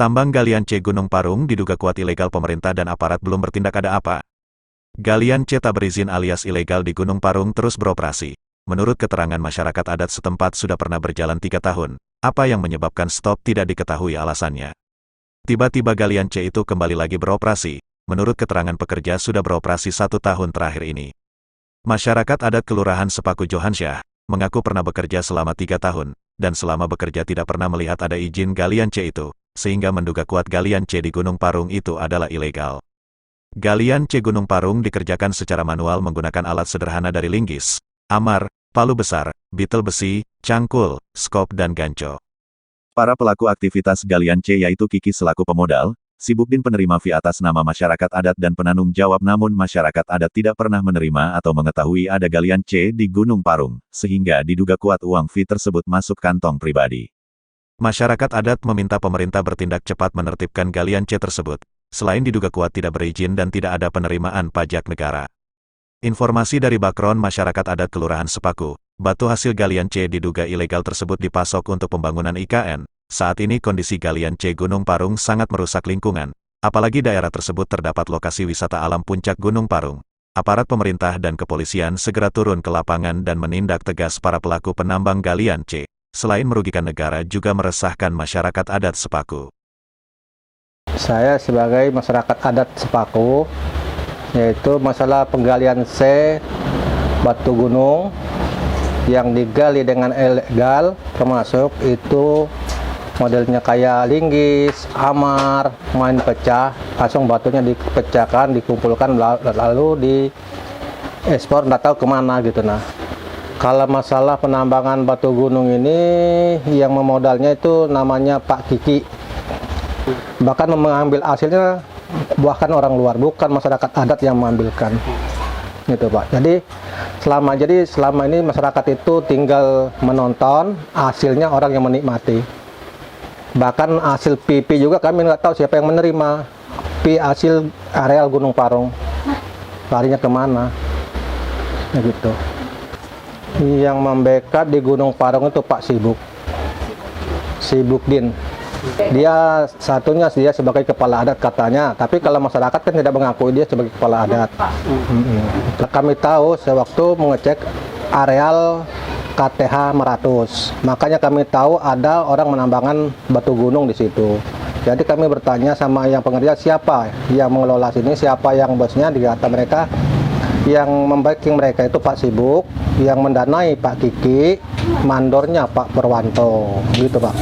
Tambang galian C Gunung Parung diduga kuat ilegal, pemerintah dan aparat belum bertindak, ada apa? Galian C tak berizin alias ilegal di Gunung Parung terus beroperasi. Menurut keterangan masyarakat adat setempat sudah pernah berjalan 3 tahun. Apa yang menyebabkan stop tidak diketahui alasannya. Tiba-tiba galian C itu kembali lagi beroperasi. Menurut keterangan pekerja sudah beroperasi 1 tahun terakhir ini. Masyarakat adat Kelurahan Sepaku Johansyah mengaku pernah bekerja selama 3 tahun, dan selama bekerja tidak pernah melihat ada izin galian C itu, sehingga menduga kuat galian C di Gunung Parung itu adalah ilegal. Galian C Gunung Parung dikerjakan secara manual menggunakan alat sederhana dari linggis, amar, palu besar, bitel besi, cangkul, skop dan ganco. Para pelaku aktivitas galian C yaitu Kiki selaku pemodal, Sibukdin penerima fee atas nama masyarakat adat dan penanggung jawab, namun masyarakat adat tidak pernah menerima atau mengetahui ada galian C di Gunung Parung, sehingga diduga kuat uang fee tersebut masuk kantong pribadi. Masyarakat adat meminta pemerintah bertindak cepat menertibkan galian C tersebut, selain diduga kuat tidak berizin dan tidak ada penerimaan pajak negara. Informasi dari Bakron Masyarakat Adat Kelurahan Sepaku, batu hasil galian C diduga ilegal tersebut dipasok untuk pembangunan IKN. Saat ini kondisi galian C Gunung Parung sangat merusak lingkungan, apalagi daerah tersebut terdapat lokasi wisata alam puncak Gunung Parung. Aparat pemerintah dan kepolisian segera turun ke lapangan dan menindak tegas para pelaku penambang galian C. Selain merugikan negara juga meresahkan masyarakat adat Sepaku. Saya sebagai masyarakat adat Sepaku, yaitu masalah penggalian C batu gunung yang digali dengan ilegal, termasuk itu modelnya kayak linggis, amar, main pecah, langsung batunya dipecahkan, dikumpulkan, lalu diekspor, nggak tahu kemana gitu. Nah, kalau masalah penambangan batu gunung ini, yang memodalnya itu namanya Pak Kiki. Bahkan mengambil hasilnya bahkan orang luar, bukan masyarakat adat yang mengambilkan. Gitu Pak. Jadi selama ini masyarakat itu tinggal menonton, hasilnya orang yang menikmati. Bahkan hasil PP juga kami nggak tahu siapa yang menerima. Hasil areal Gunung Parung larinya kemana, ya gitu. Yang membackup di Gunung Parung itu Pak Sibukdin. Dia sebagai kepala adat katanya, tapi kalau masyarakat kan tidak mengakui dia sebagai kepala adat. Kami tahu sewaktu mengecek areal KTH Meratus, makanya kami tahu ada orang menambangkan batu gunung di situ. Jadi kami bertanya sama yang pengerja, siapa yang mengelola sini, siapa yang bosnya. Dikata mereka yang membacking mereka itu Pak Sibuk, yang mendanai Pak Kiki, mandornya Pak Purwanto, gitu Pak.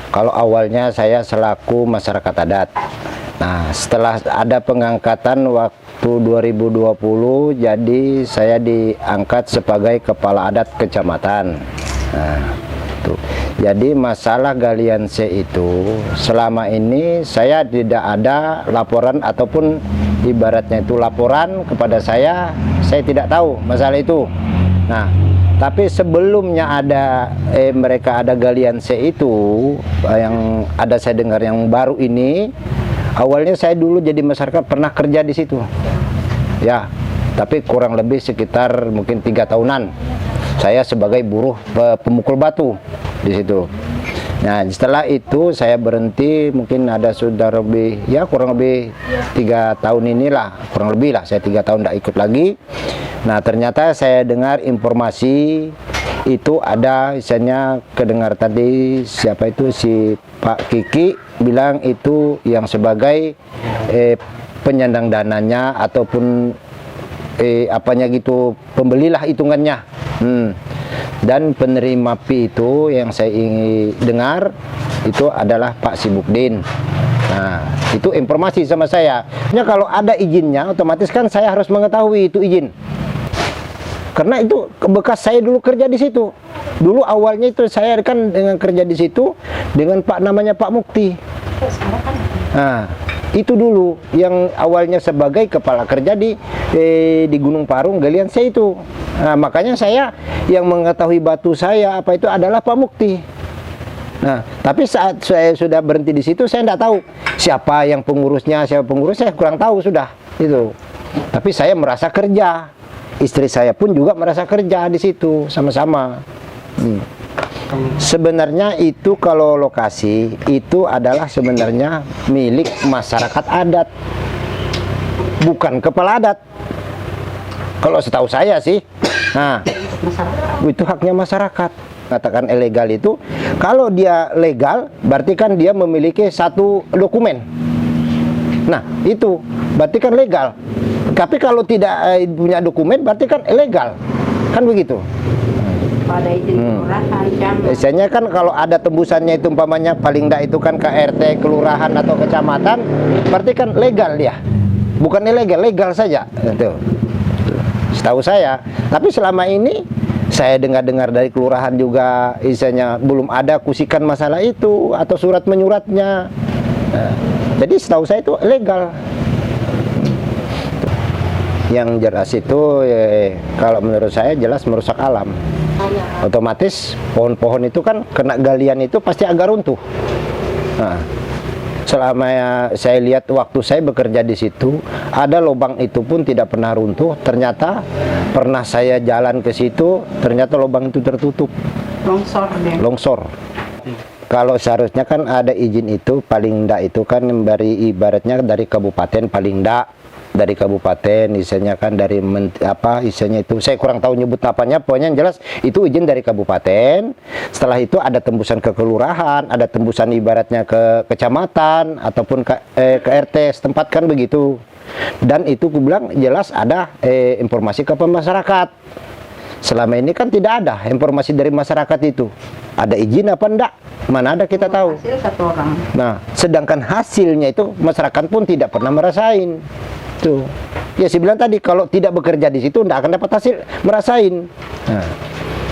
Kalau awalnya saya selaku masyarakat adat. Nah, setelah ada pengangkatan waktu 2020, jadi saya diangkat sebagai kepala adat kecamatan. Nah, tuh. Jadi masalah galian C itu selama ini saya tidak ada laporan ataupun ibaratnya itu laporan kepada saya tidak tahu masalah itu. Nah, tapi sebelumnya mereka ada galian C itu yang ada saya dengar yang baru ini, awalnya saya dulu jadi masyarakat pernah kerja di situ. Ya, tapi kurang lebih sekitar mungkin 3 tahunan. Saya sebagai buruh pemukul batu di situ. Nah, setelah itu saya berhenti, mungkin ada sudah lebih, ya kurang lebih 3 tahun inilah, kurang lebih lah, saya 3 tahun tidak ikut lagi. Nah, ternyata saya dengar informasi itu ada, misalnya kedengar tadi siapa itu si Pak Kiki bilang itu yang sebagai penyandang dananya ataupun apanya gitu, pembelilah hitungannya. Dan penerima fee itu yang saya ingin dengar itu adalah Pak Sibukdin. Nah, itu informasi sama saya. Ya, kalau ada izinnya, otomatis kan saya harus mengetahui itu izin. Karena itu bekas saya dulu kerja di situ. Dulu awalnya itu saya kan dengan kerja di situ dengan namanya Pak Mukti. Nah, itu dulu yang awalnya sebagai kepala kerja di Gunung Parung galian C itu. Nah, makanya saya yang mengetahui batu saya apa itu adalah Pak Mukti. Nah, tapi saat saya sudah berhenti di situ saya tidak tahu siapa yang pengurusnya, siapa pengurusnya kurang tahu sudah itu. Tapi saya merasa kerja, istri saya pun juga merasa kerja di situ sama-sama. Sebenarnya itu kalau lokasi itu adalah sebenarnya milik masyarakat adat, bukan kepala adat. Kalau setahu saya sih, nah itu haknya masyarakat. Katakan ilegal itu, kalau dia legal, berarti kan dia memiliki satu dokumen. Nah itu berarti kan legal. Tapi kalau tidak punya dokumen, berarti kan ilegal, kan begitu. Pada izin kelurahan, Biasanya kan kalau ada tembusannya itu umpamanya paling enggak itu kan ke RT, kelurahan atau kecamatan, berarti kan legal dia. Bukan ilegal, legal saja. Itu. Setahu saya. Tapi selama ini saya dengar-dengar dari kelurahan juga isinya belum ada kusikan masalah itu atau surat menyuratnya. Nah, jadi setahu saya itu legal. Yang jelas itu kalau menurut saya jelas merusak alam. Otomatis pohon-pohon itu kan kena galian itu pasti agak runtuh. Nah, selama saya lihat waktu saya bekerja di situ, ada lubang itu pun tidak pernah runtuh. Ternyata pernah saya jalan ke situ, ternyata lubang itu tertutup. longsor deh. Longsor. Kalau seharusnya kan ada izin itu paling enggak itu kan dari ibaratnya dari kabupaten paling enggak. Dari kabupaten, isinya kan dari isinya itu saya kurang tahu nyebut apanya, pokoknya yang jelas itu izin dari kabupaten. Setelah itu ada tembusan ke kelurahan, ada tembusan ibaratnya ke kecamatan ataupun ke RT setempat kan begitu. Dan itu aku bilang jelas ada informasi ke masyarakat. Selama ini kan tidak ada informasi dari masyarakat itu. Ada izin apa enggak? Mana ada kita tahu. Hasil satu orang. Nah, sedangkan hasilnya itu masyarakat pun tidak pernah merasain. Tuh. Ya saya bilang tadi kalau tidak bekerja di situ tidak akan dapat hasil merasain. Nah,